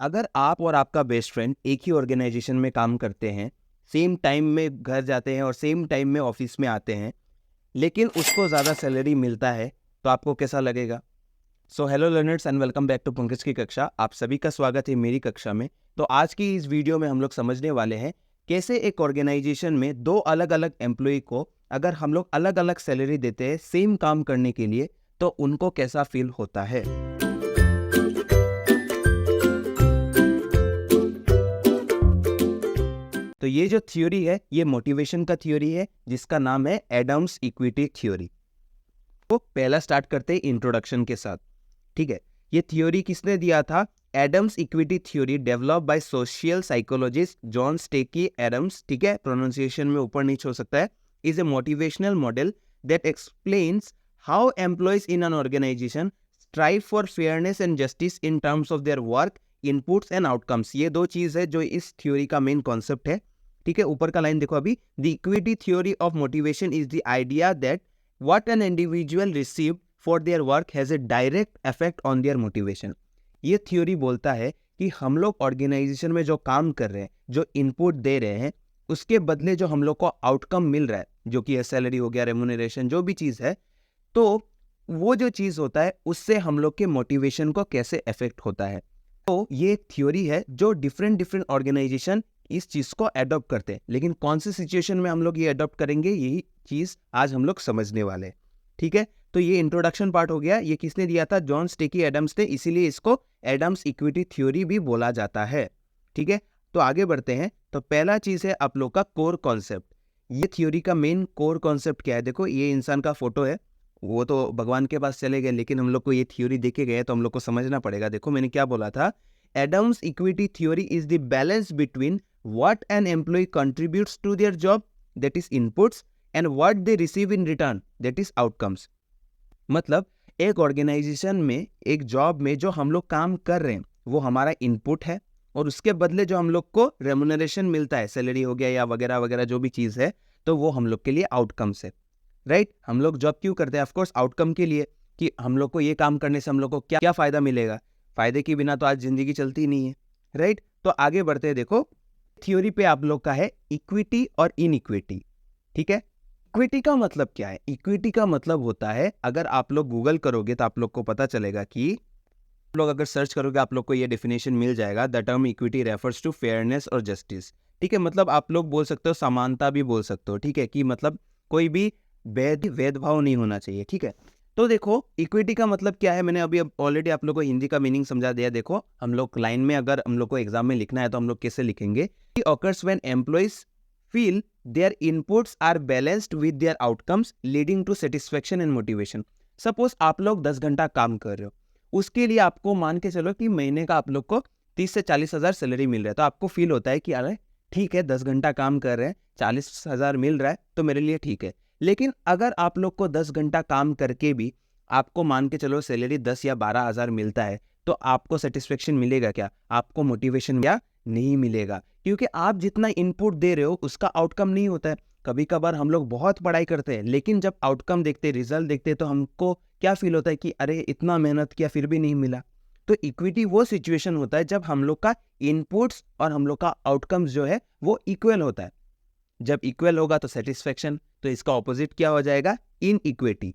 अगर आप और आपका बेस्ट फ्रेंड एक ही ऑर्गेनाइजेशन में काम करते हैं, सेम टाइम में घर जाते हैं और सेम टाइम में ऑफिस में आते हैं, लेकिन उसको ज़्यादा सैलरी मिलता है, तो आपको कैसा लगेगा? So hello learners and welcome back to Pankaj की कक्षा। आप सभी का स्वागत है मेरी कक्षा में। तो आज की इस वीडियो में हम लोग समझने वाले हैं कैसे एक ऑर्गेनाइजेशन में दो अलग अलग एम्प्लॉय को अगर हम लोग अलग अलग सैलरी देते हैं सेम काम करने के लिए, तो उनको कैसा फील होता है। तो ये जो थ्योरी है ये मोटिवेशन का थ्योरी है जिसका नाम है एडम्स इक्विटी थ्योरी। तो पहला स्टार्ट करते हैं इंट्रोडक्शन के साथ। ठीक है, ये थ्योरी किसने दिया था? Adams equity theory develop by social psychologist John Stacy Adams. ठीक है, प्रोनाउंसिएशन में ऊपर नीचे हो सकता है। Is a motivational model that explains how employees in an organisation strive for fairness and justice in terms of their work inputs and outcomes. ये दो चीज है जो इस थ्योरी का मेन कॉन्सेप्ट है। ठीक है, ऊपर का लाइन देखो अभी। The equity theory of motivation is the idea that what an individual received for their work has a direct effect on their motivation। ये थ्योरी बोलता है कि हम लोग ऑर्गेनाइजेशन में जो काम कर रहे हैं, जो इनपुट दे रहे हैं, उसके बदले जो हम लोग को आउटकम मिल रहा है, जो कि सैलरी हो गया, रेम्यूनरेशन, जो भी चीज़ है, तो वो जो चीज़ होता है उससे हम लोग के मोटिवेशन को कैसे अफेक्ट होता है। तो ये एक थ्योरी है जो डिफरेंट ऑर्गेनाइजेशन इस चीज को अडॉप्ट करते हैं, लेकिन कौन सी सिचुएशन में हम लोग ये अडॉप्ट करेंगे, यही चीज आज हम लोग समझने वाले हैं। ठीक है, तो ये इंट्रोडक्शन पार्ट हो गया। ये किसने दिया था? जॉन स्टेकी एडम्स ने, इसीलिए इसको एडम्स इक्विटी थ्योरी भी बोला जाता है। ठीक है, तो आगे बढ़ते हैं। तो पहला चीज है आप लोग का कोर कॉन्सेप्ट। ये थ्योरी का मेन कोर कॉन्सेप्ट क्या है? देखो, ये इंसान का फोटो है, वो तो भगवान के पास चले गए, लेकिन हम लोग को ये थ्योरी देखे गए तो हम लोग को समझना पड़ेगा। देखो मैंने क्या बोला था, Adams equity theory is the balance between what an employee contributes to their job, that is inputs, and what they receive in return, that is outcomes। मतलब एक ऑर्गेनाइजेशन में, एक जॉब में जो हम लोग काम कर रहे हैं वो हमारा इनपुट है, और उसके बदले जो हम लोग को रेम्यूनरेशन मिलता है, सैलरी हो गया या वगैरह वगैरह जो भी चीज़ है, तो वो हम लोग के लिए आउटकम्स है। राइट, हम लोग जॉब क्यों करते हैं? ऑफकोर्स आउटकम के लिए, कि हम लोग को ये काम करने से हम लोग को क्या क्या फ़ायदा मिलेगा। फ़ायदे के बिना तो आज ज़िंदगी चलती नहीं है। राइट, तो आगे बढ़ते हैं। देखो, थ्योरी पे आप लोग का है इक्विटी और इनइक्विटी। ठीक है, इक्विटी का मतलब क्या है? इक्विटी का मतलब होता है, अगर आप लोग गूगल करोगे तो आप लोग को पता चलेगा कि आप लोग अगर सर्च करोगे आप लोग को ये डेफिनेशन मिल जाएगा। The term equity refers to fairness और जस्टिस। ठीक है, मतलब आप लोग बोल सकते हो, समानता भी बोल सकते हो। ठीक है, कि मतलब कोई भी भेदभाव नहीं होना चाहिए। ठीक है, तो देखो इक्विटी का मतलब क्या है, मैंने अभी ऑलरेडी आप लोग को हिंदी का मीनिंग समझा दिया। देखो, हम लोग लाइन में, अगर हम लोग को एग्जाम में लिखना है तो हम लोग कैसे लिखेंगे? occurs when employees feel their inputs are balanced with their outcomes leading to satisfaction and motivation। Suppose आप लोग 10 घंटा काम कर रहे हो, उसके लिए आपको मान के चलो कि महीने का आप लोग को 30 से 40 हज़ार सैलरी मिल रहा है, तो आपको फील होता है कि अरे ठीक है, 10 घंटा काम कर रहे हैं, 40 हज़ार मिल रहा है तो मेरे लिए ठीक है। लेकिन अगर आप लोग को 10 घंटा काम करके भी आपको मान के चलो सैलरी 10 या 12 हज़ार मिलता है, तो आपको सेटिस्फेक्शन मिलेगा क्या? आपको मोटिवेशन क्या नहीं मिलेगा, क्योंकि आप जितना इनपुट दे रहे हो उसका आउटकम नहीं होता है। कभी कभार हम लोग बहुत पढ़ाई करते हैं, लेकिन जब आउटकम देखते, रिजल्ट देखते, तो हमको क्या फील होता है कि अरे इतना मेहनत किया फिर भी नहीं मिला। तो इक्विटी वो सिचुएशन होता है जब हम लोग का इनपुट्स और हम लोग का आउटकम्स जो है वो इक्वल होता है। जब इक्वल होगा तो सेटिस्फेक्शन, तो इसका ऑपोजिट क्या हो जाएगा? In equity.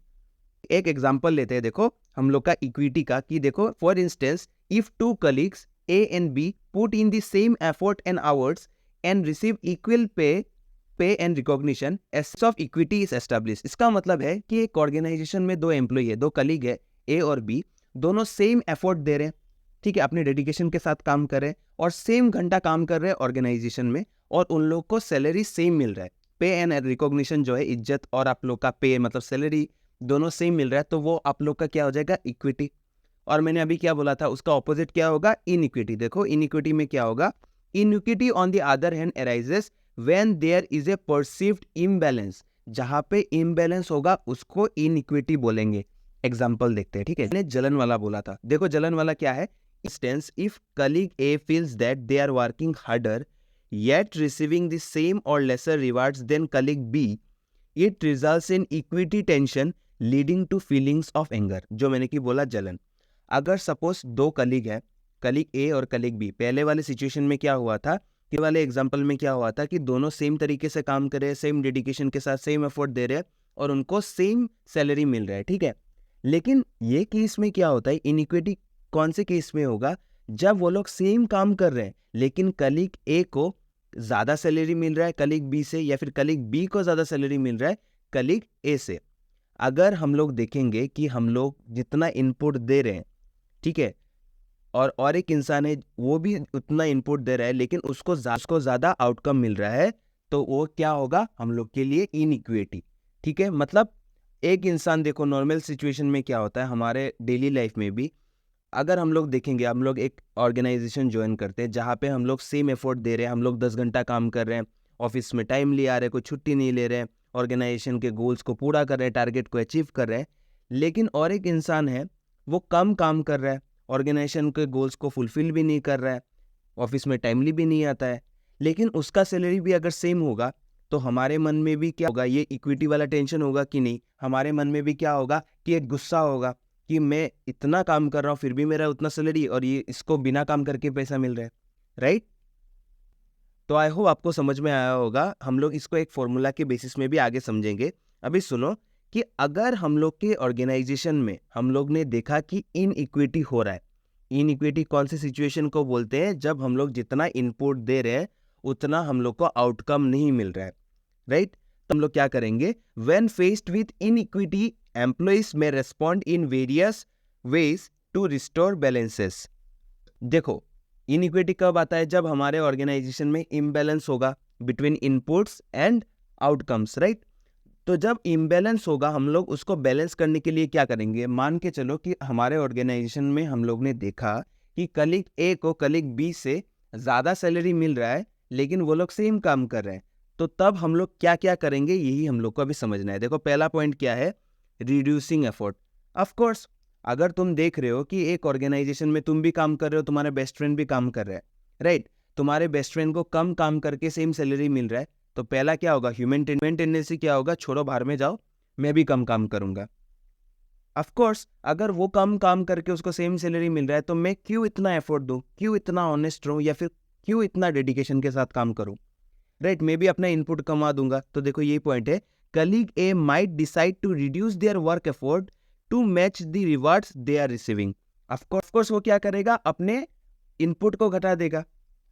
एक एग्जाम्पल लेते हैं, देखो हम लोग का इक्विटी का, कि देखो for instance if two colleagues A and B put in the same effort and hours and receive equal pay and recognition, a sense of equity is established। इसका मतलब है कि एक ऑर्गेनाइजेशन में दो एम्प्लॉई है, दो कलीग है, A और B, दोनों सेम एफर्ट दे रहे हैं। ठीक है, अपने डेडिकेशन के साथ काम कर रहे हैं और सेम घंटा काम कर रहे हैं ऑर्गेनाइजेशन में, और उन लोग को सैलरी सेम मिल रहा है। पे एंड रिकॉग्निशन जो है, इज्जत और आप लोग का पे मतलब सैलरी, दोनों सेम मिल रहा है, तो वो आप लोग का क्या हो जाएगा? इक्विटी। और मैंने अभी क्या बोला था, उसका ऑपोजिट क्या होगा? इनइक्विटी। देखो इनइक्विटी में क्या होगा? Inequity on the other hand arises when there is a perceived imbalance. जहां पे इम्बैलेंस होगा उसको इनइक्विटी बोलेंगे। एग्जांपल देखते हैं। ठीक है, मैंने जलन वाला बोला था। देखो जलन वाला क्या है? Instance if colleague A feels that they are working harder yet receiving the same or lesser rewards than colleague B, it results in equity tension leading to feelings of anger। जो मैंने की बोला जलन। अगर सपोज दो colleague है, colleague ए और colleague B, पहले वाले सिचुएशन में क्या हुआ था, कि वाले एग्जांपल में क्या हुआ था कि दोनों सेम तरीके से काम कर रहे हैं, सेम डेडिकेशन के साथ सेम एफर्ट दे रहे हैं और उनको सेम सैलरी मिल रहा है, ठीक है। लेकिन ये केस में क्या होता है, इनइक्विटी कौन से केस में होगा, जब वो लोग सेम काम कर रहे हैं लेकिन कलीग ए को ज़्यादा सैलरी मिल रहा है कलीग बी से, या फिर कलीग बी को ज़्यादा सैलरी मिल रहा है कलीग ए से। अगर हम लोग देखेंगे कि हम लोग जितना इनपुट दे रहे हैं, ठीक है, और एक इंसान है वो भी उतना इनपुट दे रहा है लेकिन उसको ज़्यादा आउटकम मिल रहा है, तो वो क्या होगा हम लोग के लिए इनइक्विटी, ठीक है। मतलब एक इंसान, देखो नॉर्मल सिचुएशन में क्या होता है हमारे डेली लाइफ में भी, अगर हम लोग देखेंगे, हम लोग एक ऑर्गेनाइजेशन ज्वाइन करते हैं जहाँ पे हम लोग सेम एफर्ट दे रहे हैं, हम लोग 10 घंटा काम कर रहे हैं, ऑफिस में टाइमली आ रहे हैं, कोई छुट्टी नहीं ले रहे हैं, ऑर्गेनाइजेशन के गोल्स को पूरा कर रहे हैं, टारगेट को अचीव कर रहे हैं। लेकिन और एक इंसान है वो कम काम कर रहा है, ऑर्गेनाइजेशन के गोल्स को फुलफिल भी नहीं कर रहा है, ऑफिस में टाइमली भी नहीं आता है, लेकिन उसका सैलरी भी अगर सेम होगा, तो हमारे मन में भी क्या होगा, ये इक्विटी वाला टेंशन होगा कि नहीं, हमारे मन में भी क्या होगा कि एक गुस्सा होगा कि मैं इतना काम कर रहा हूँ फिर भी मेरा उतना सैलरी और ये इसको बिना काम करके पैसा मिल रहा है, राइट। तो आई होप आपको समझ में आया होगा। हम लोग इसको एक फॉर्मूला के बेसिस में भी आगे समझेंगे। अभी सुनो कि अगर हम लोग के ऑर्गेनाइजेशन में हम लोग ने देखा कि इनइक्विटी हो रहा है, इनइक्विटी कौन सी सिचुएशन को बोलते हैं, जब हम लोग जितना इनपुट दे रहे हैं उतना हम लोग को आउटकम नहीं मिल रहा है, राइट। तो हम लोग क्या करेंगे, when faced with inequity employees में respond in various ways to restore balances. देखो इनइक्विटी कब आता है, जब हमारे ऑर्गेनाइजेशन में इम्बैलेंस होगा between inputs and outcomes, right. तो जब इम्बैलेंस होगा हम लोग उसको बैलेंस करने के लिए क्या करेंगे, मान के चलो कि हमारे ऑर्गेनाइजेशन में हम लोग ने देखा कि कलीग ए को कलीग बी से ज़्यादा सैलरी मिल रहा है लेकिन वो लोग सेम काम कर रहे हैं, तो तब हम लोग क्या क्या करेंगे, यही हम लोग को अभी समझना है। देखो पहला पॉइंट क्या है, रिड्यूसिंग एफर्ट। ऑफ कोर्स अगर तुम देख रहे हो कि एक ऑर्गेनाइजेशन में तुम भी काम कर रहे हो, तुम्हारे बेस्ट फ्रेंड भी काम कर रहा है, राइट, तुम्हारे बेस्ट फ्रेंड को कम काम करके सेम सैलरी मिल रहा है, तो पहला क्या होगा, ह्यूमन टेंडेंसी क्या होगा, छोड़ो बाहर में जाओ, मैं भी कम काम करूंगा। ऑफ कोर्स अगर वो कम काम करके उसको सेम सैलरी मिल रहा है तो मैं क्यों इतना एफर्ट दूं, क्यों इतना ऑनेस्ट रहूं, या फिर क्यों इतना डेडिकेशन के साथ काम करूं, राइट, मैं भी अपना इनपुट कमा दूंगा। तो देखो ये पॉइंट है, colleague A might decide to reduce their work effort to match the rewards they are receiving. Of course वो क्या करेगा, अपने इनपुट को घटा देगा।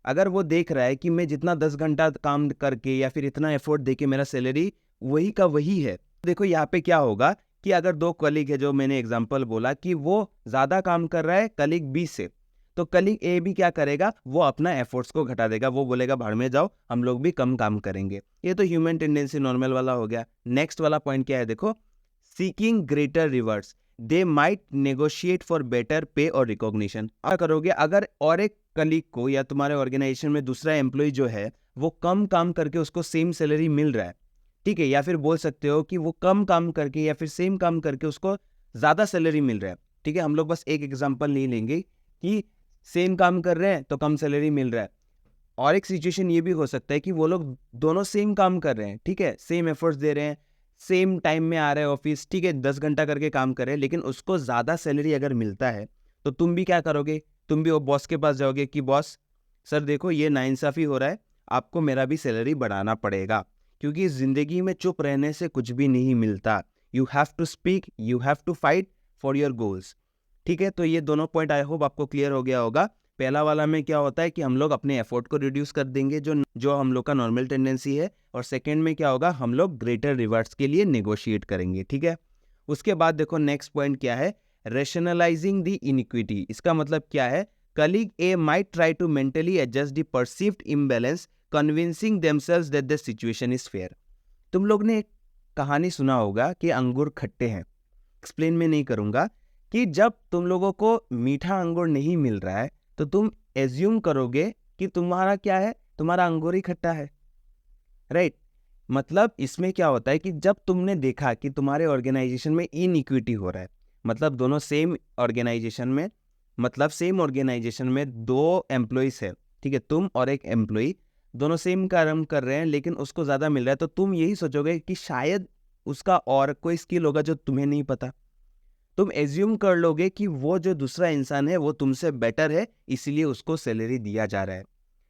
अगर वो देख रहा है कि मैं जितना 10 घंटा काम करके या फिर इतना एफर्ट देके मेरा सैलरी वही का वही है, देखो यहाँ पे क्या होगा कि अगर दो कलीग है, जो मैंने एग्जांपल बोला कि वो ज़्यादा काम कर रहा है कलीग बी से, तो कलीग ए भी क्या करेगा, वो अपना एफर्ट्स को घटा देगा, वो बोलेगा भाड़ में जाओ, हम लोग भी कम काम करेंगे। ये तो ह्यूमन टेंडेंसी नॉर्मल वाला हो गया। नेक्स्ट वाला पॉइंट क्या है, देखो seeking greater rewards, they might negotiate for better पे और रिकॉग्निशन। क्या करोगे, अगर और एक कलीग को या तुम्हारे ऑर्गेनाइजेशन में दूसरा एम्प्लॉय जो है वो कम काम करके उसको सेम सैलरी मिल रहा है, ठीक है, या फिर बोल सकते हो कि वो कम काम करके या फिर सेम काम करके उसको ज़्यादा सैलरी मिल रहा है, ठीक है। हम लोग बस एक एग्जांपल नहीं लेंगे कि सेम काम कर रहे हैं तो कम सैलरी मिल रहा है, और एक सिचुएशन ये भी हो सकता है कि वो लोग दोनों सेम काम कर रहे हैं, ठीक है, सेम एफर्ट्स दे रहे हैं, सेम टाइम में आ रहे हैं ऑफिस, ठीक है, 10 घंटा करके काम कर रहे हैं, लेकिन उसको ज़्यादा सैलरी अगर मिलता है तो तुम भी क्या करोगे, तुम भी वो बॉस के पास जाओगे कि बॉस सर देखो ये नाइंसाफ़ी हो रहा है, आपको मेरा भी सैलरी बढ़ाना पड़ेगा, क्योंकि ज़िंदगी में चुप रहने से कुछ भी नहीं मिलता। You have to speak, you have to fight for your goals, ठीक है। तो ये दोनों पॉइंट आई होप आपको क्लियर हो गया होगा। पहला वाला में क्या होता है कि हम लोग अपने एफर्ट को रिड्यूस कर देंगे, जो हम लोग का नॉर्मल टेंडेंसी है, और सेकंड में क्या होगा, हम लोग ग्रेटर रिवार्ड्स के लिए नेगोशिएट करेंगे, ठीक है। उसके बाद देखो नेक्स्ट पॉइंट क्या है, रेशनलाइजिंग द इनइक्विटी। इसका मतलब क्या है, colleague A might try to mentally adjust the perceived imbalance, convincing themselves that the situation is fair. तुम लोग ने एक कहानी सुना होगा कि अंगूर खट्टे हैं, एक्सप्लेन मैं नहीं करूंगा, कि जब तुम लोगों को मीठा अंगूर नहीं मिल रहा है तो तुम एज्यूम करोगे कि तुम्हारा क्या है, तुम्हारा अंगूर ही खट्टा है, राइट। मतलब इसमें क्या होता है कि जब तुमने देखा कि तुम्हारे ऑर्गेनाइजेशन में इनइक्विटी हो रहा है, मतलब दोनों सेम ऑर्गेनाइजेशन में, मतलब सेम ऑर्गेनाइजेशन में दो एम्प्लॉइज है, ठीक है, तुम और एक एम्प्लॉय, दोनों सेम काम कर रहे हैं लेकिन उसको ज़्यादा मिल रहा है, तो तुम यही सोचोगे कि शायद उसका और कोई स्किल होगा जो तुम्हें नहीं पता। तुम एज्यूम कर लोगे कि वो जो दूसरा इंसान है वो तुमसे बेटर है, इसीलिए उसको सैलरी दिया जा रहा है,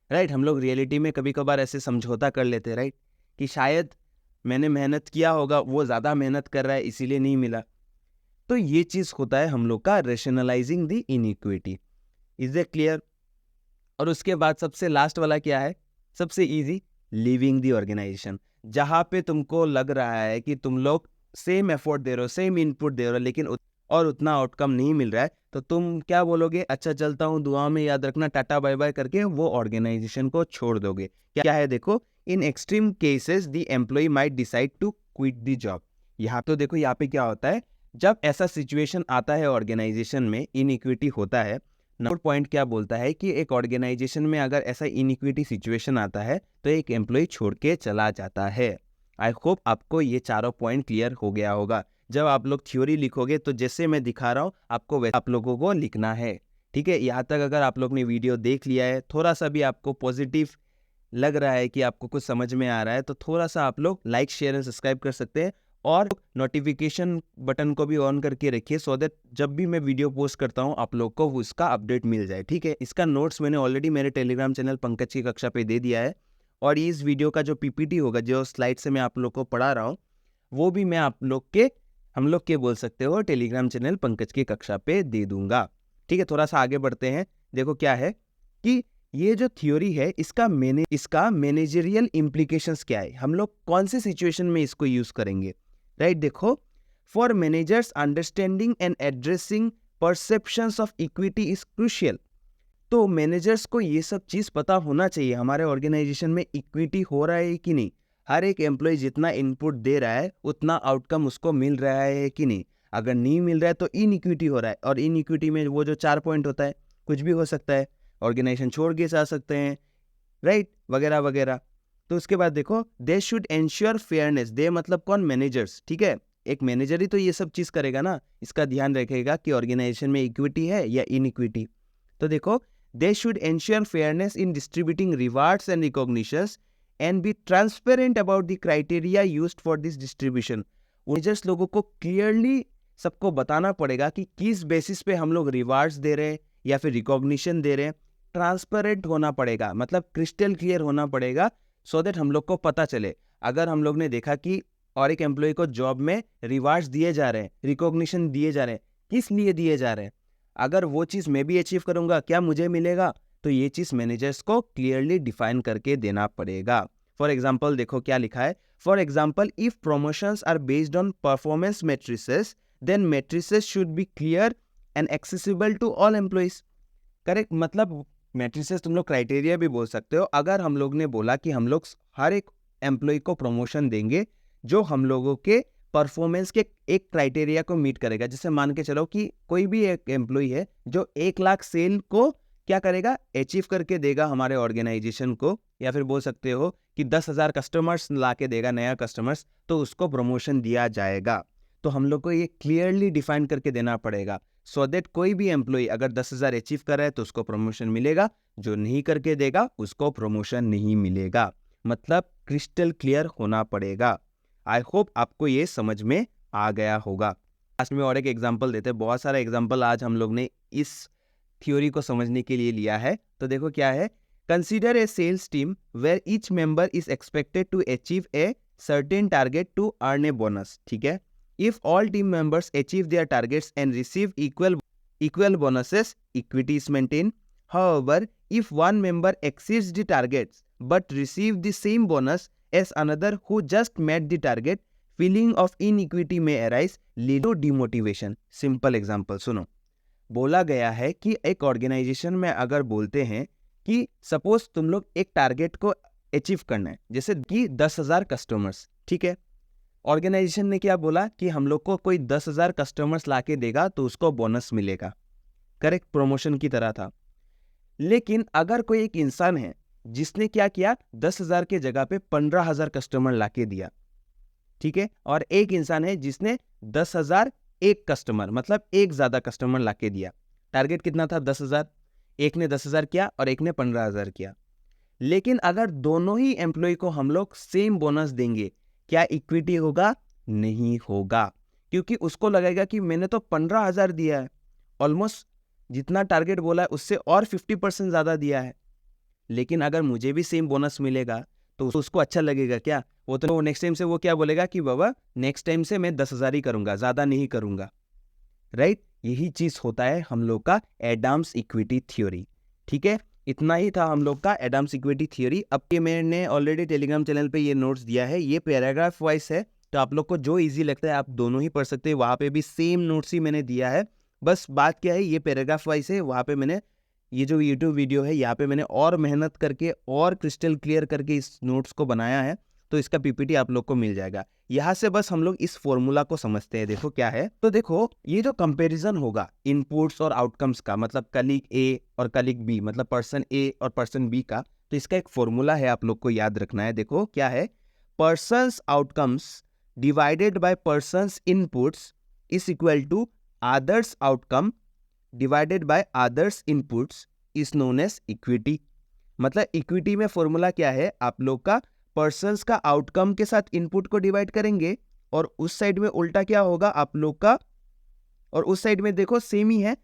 राइट। हम लोग रियलिटी में कभी कभार ऐसे समझौता कर लेते हैं, राइट, कि शायद मैंने मेहनत किया होगा, वो ज़्यादा मेहनत कर रहा है इसीलिए नहीं मिला। तो ये चीज़ होता है हम लोग का rationalising the iniquity. Is it clear? और उसके बाद सबसे लास्ट वाला क्या है, सबसे इजी, लीविंग द ऑर्गेनाइजेशन। जहाँ पे तुमको लग रहा है कि तुम लोग सेम एफर्ट दे रहे हो, सेम इनपुट दे रहे हो, लेकिन और उतना आउटकम नहीं मिल रहा है, तो तुम क्या बोलोगे, अच्छा चलता हूँ, दुआ में याद रखना, टाटा बाय बाय करके वो ऑर्गेनाइजेशन को छोड़ दोगे। क्या है देखो, in extreme cases the employee might decide to quit the job. यहाँ तो देखो, यहाँ पे क्या होता है, जब ऐसा सिचुएशन आता है ऑर्गेनाइजेशन में, इनइक्विटी होता है, नंबर पॉइंट क्या बोलता है कि एक ऑर्गेनाइजेशन में अगर ऐसा इनइक्विटी सिचुएशन आता है तो एक एम्प्लॉय छोड़ के चला जाता है। आई होप आपको ये चारों पॉइंट क्लियर हो गया होगा। जब आप लोग थ्योरी लिखोगे तो जैसे मैं दिखा रहा हूँ आपको वैसे आप लोगों को लिखना है, ठीक है। यहाँ तक अगर आप लोग ने वीडियो देख लिया है, थोड़ा सा भी आपको पॉजिटिव लग रहा है कि आपको कुछ समझ में आ रहा है, तो थोड़ा सा आप लोग लाइक शेयर एंड सब्सक्राइब कर सकते हैं, और नोटिफिकेशन बटन को भी ऑन करके रखिए, सो दैट जब भी मैं वीडियो पोस्ट करता हूँ आप लोग को उसका अपडेट मिल जाए, ठीक है। इसका नोट्स मैंने ऑलरेडी मेरे टेलीग्राम चैनल पंकज की कक्षा पे दे दिया है, और इस वीडियो का जो पीपीटी होगा, जो स्लाइड से मैं आप लोग को पढ़ा रहा हूँ, वो भी मैं आप लोग के, हम लोग के बोल सकते हो, टेलीग्राम चैनल पंकज की कक्षा पे दे दूंगा, ठीक है। थोड़ा सा आगे बढ़ते हैं। देखो क्या है कि ये जो थ्योरी है इसका मैनेजरियल इम्प्लीकेशंस क्या है, हम लोग कौन से सिचुएशन में इसको यूज करेंगे, राइट। देखो, for managers understanding and addressing perceptions of equity is crucial. तो मैनेजर्स को ये सब चीज पता होना चाहिए, हमारे ऑर्गेनाइजेशन में इक्विटी हो रहा है कि नहीं, हर एक एम्प्लॉय जितना इनपुट दे रहा है उतना आउटकम उसको मिल रहा है कि नहीं। अगर नहीं मिल रहा है तो इनइक्विटी हो रहा है, और इनइक्विटी में वो जो 4 पॉइंट होता है, कुछ भी हो सकता है, ऑर्गेनाइजेशन छोड़ के जा सकते हैं, राइट, वगैरह वगैरह। तो उसके बाद देखो, दे शुड एंश्योर फेयरनेस, दे मतलब कौन, मैनेजर्स, ठीक है। एक मैनेजर ही तो ये सब चीज करेगा ना, इसका ध्यान रखेगा कि ऑर्गेनाइजेशन में इक्विटी है या इनइक्विटी। तो देखो, they should ensure fairness in distributing rewards and recognitions and be transparent about the criteria used for this distribution. Managers लोगों को क्लियरली सबको बताना पड़ेगा कि किस बेसिस पे हम लोग रिवार्ड्स दे रहे हैं या फिर रिकॉग्निशन दे रहे हैं। ट्रांसपेरेंट होना पड़ेगा, मतलब क्रिस्टल क्लियर होना पड़ेगा, सो दैट हम लोग को पता चले। अगर हम लोग ने देखा कि और एक एम्प्लॉय को जॉब में रिवार्ड्स दिए जा रहे हैं, रिकॉग्निशन दिए जा रहे हैं, किस लिए दिए जा रहे हैं, अगर वो चीज़ मैं भी अचीव करूंगा क्या मुझे मिलेगा, तो ये चीज़ मैनेजर्स को क्लियरली डिफाइन करके देना पड़ेगा। फॉर एग्जाम्पल देखो क्या लिखा है, for example if promotions are based on performance matrices then matrices should be clear and accessible to all employees. Correct, मतलब मैट्रिसेस तुम लोग क्राइटेरिया भी बोल सकते हो। अगर हम लोग ने बोला कि हम लोग हर एक एम्प्लॉय को प्रमोशन देंगे जो हम लोगों के परफॉर्मेंस के एक क्राइटेरिया को मीट करेगा, जैसे मान के चलो कि कोई भी एक एम्प्लॉय है जो 1 लाख सेल को क्या करेगा, अचीव करके देगा हमारे ऑर्गेनाइजेशन को, या फिर बोल सकते हो कि 10,000 कस्टमर्स ला के देगा, नया कस्टमर्स, तो उसको प्रमोशन दिया जाएगा। तो हम लोग को ये क्लियरली डिफाइन करके देना पड़ेगा, सो दैट कोई भी एम्प्लॉय अगर 10,000 अचीव कर रहा है तो उसको प्रमोशन मिलेगा, जो नहीं करके देगा उसको प्रमोशन नहीं मिलेगा। मतलब क्रिस्टल क्लियर होना पड़ेगा। आई होप आपको ये समझ में आ गया होगा। लास्ट में और एक एग्जांपल देते हैं, बहुत सारा एग्जांपल आज हम लोग ने इस थ्योरी को समझने के लिए लिया है। तो देखो क्या है, consider a sales team where each member is expected to achieve a certain target to earn a bonus, ठीक है। If all team members achieve their targets and receive equal bonuses, equity is maintained. However, if one member exceeds the targets but receive the same bonus as another who just met the target, feeling of inequity may arise, lead to demotivation. Simple example सुनो, बोला गया है कि एक organisation में अगर बोलते हैं कि सपोज तुम लोग एक टारगेट को अचीव करना है, जैसे कि 10,000 कस्टमर्स, ठीक है। ऑर्गेनाइजेशन ने क्या बोला कि हम लोग को कोई 10,000 कस्टमर्स लाके देगा तो उसको बोनस मिलेगा, करेक्ट, प्रमोशन की तरह था। लेकिन अगर कोई एक इंसान है जिसने क्या किया, 10,000 के जगह पे 15,000 कस्टमर लाके दिया, ठीक है, और एक इंसान है जिसने 10,000 एक कस्टमर, मतलब एक ज्यादा कस्टमर लाके दिया। टारगेट कितना था, 10,000, एक ने 10,000 किया और एक ने 15,000 किया। लेकिन अगर दोनों ही एम्प्लॉय को हम लोग सेम बोनस देंगे, क्या इक्विटी होगा, नहीं होगा, क्योंकि उसको लगेगा कि मैंने तो 15,000 दिया है, ऑलमोस्ट जितना टारगेट बोला है उससे और 50% ज़्यादा दिया है, लेकिन अगर मुझे भी सेम बोनस मिलेगा तो उसको अच्छा लगेगा क्या? वो तो नेक्स्ट टाइम से वो क्या बोलेगा कि बाबा नेक्स्ट टाइम से मैं 10,000 ही करूँगा, ज़्यादा नहीं करूँगा, राइट? यही चीज़ होता है हम लोग का एडम्स इक्विटी थ्योरी। ठीक है, इतना ही था हम लोग का एडम्स इक्विटी थ्योरी। अब ये मैंने ऑलरेडी टेलीग्राम चैनल पे ये नोट्स दिया है, ये पैराग्राफ वाइज है, तो आप लोग को जो इजी लगता है आप दोनों ही पढ़ सकते हैं। वहाँ पे भी सेम नोट्स ही मैंने दिया है, बस बात क्या है, ये पैराग्राफ वाइज है, वहाँ पे मैंने ये जो यूट्यूब वीडियो है यहाँ पे मैंने और मेहनत करके और क्रिस्टल क्लियर करके इस नोट्स को बनाया है, तो इसका पीपीटी आप लोग को मिल जाएगा। यहाँ से बस हम लोग इस फॉर्मूला को समझते हैं। देखो क्या है, तो देखो ये जो कंपैरिजन होगा इनपुट्स और आउटकम्स का, मतलब कलीग ए और कलीग बी, मतलब पर्सन ए और पर्सन बी का, तो इसका एक फॉर्मूला है, आप लोग को याद रखना है। देखो क्या है, person's outcomes divided by person's inputs is equal to others' outcome divided by others' inputs is known as equity. मतलब इक्विटी में फॉर्मूला क्या है, आप लोग का पर्सन्स का आउटकम के साथ इनपुट को डिवाइड करेंगे, और उस साइड में उल्टा क्या होगा आप लोग का, और उस साइड में देखो सेम ही है,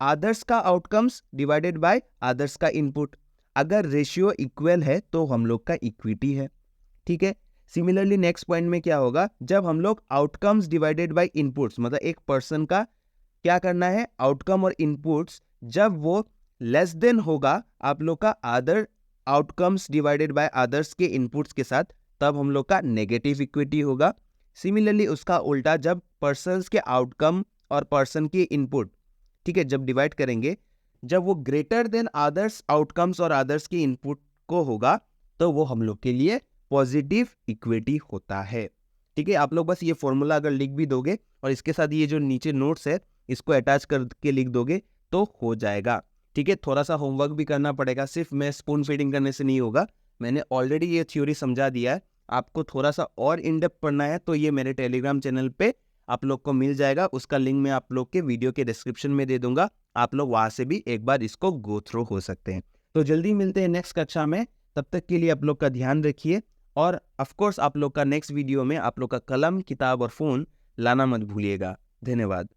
अदर्स का आउटकम्स डिवाइडेड बाय अदर्स का इनपुट। अगर रेशियो इक्वल है तो हम लोग का इक्विटी है। ठीक है, सिमिलरली नेक्स्ट पॉइंट में क्या होगा, जब हम लोग आउटकम्स डिवाइडेड बाय इनपुट्स, मतलब एक पर्सन का क्या करना है, आउटकम और इनपुट्स, जब वो लेस देन होगा आप लोग का other outcomes divided by others के इनपुट्स के साथ, तब हम लोग का नेगेटिव इक्विटी होगा। सिमिलरली उसका उल्टा, जब पर्सन्स के आउटकम और पर्सन के इनपुट, ठीक है, जब डिवाइड करेंगे, जब वो ग्रेटर देन अदर्स आउटकम्स और अदर्स के इनपुट को होगा, तो वो हम लोग के लिए पॉजिटिव इक्विटी होता है। ठीक है, आप लोग बस ये फॉर्मूला अगर लिख भी दोगे और इसके साथ ये जो नीचे नोट्स है इसको अटैच करके लिख दोगे तो हो जाएगा। ठीक है, थोड़ा सा होमवर्क भी करना पड़ेगा, सिर्फ मैं स्पून फीडिंग करने से नहीं होगा। मैंने ऑलरेडी ये थ्योरी समझा दिया है, आपको थोड़ा सा और इन डेप्थ पढ़ना है तो ये मेरे टेलीग्राम चैनल पे आप लोग को मिल जाएगा, उसका लिंक मैं आप लोग के वीडियो के डिस्क्रिप्शन में दे दूंगा, आप लोग वहां से भी एक बार इसको गो थ्रू हो सकते हैं। तो जल्दी मिलते हैं नेक्स्ट कक्षा में, तब तक के लिए आप लोग का ध्यान रखिए, और ऑफकोर्स आप लोग का नेक्स्ट वीडियो में आप लोग का कलम, किताब और फोन लाना मत भूलिएगा। धन्यवाद।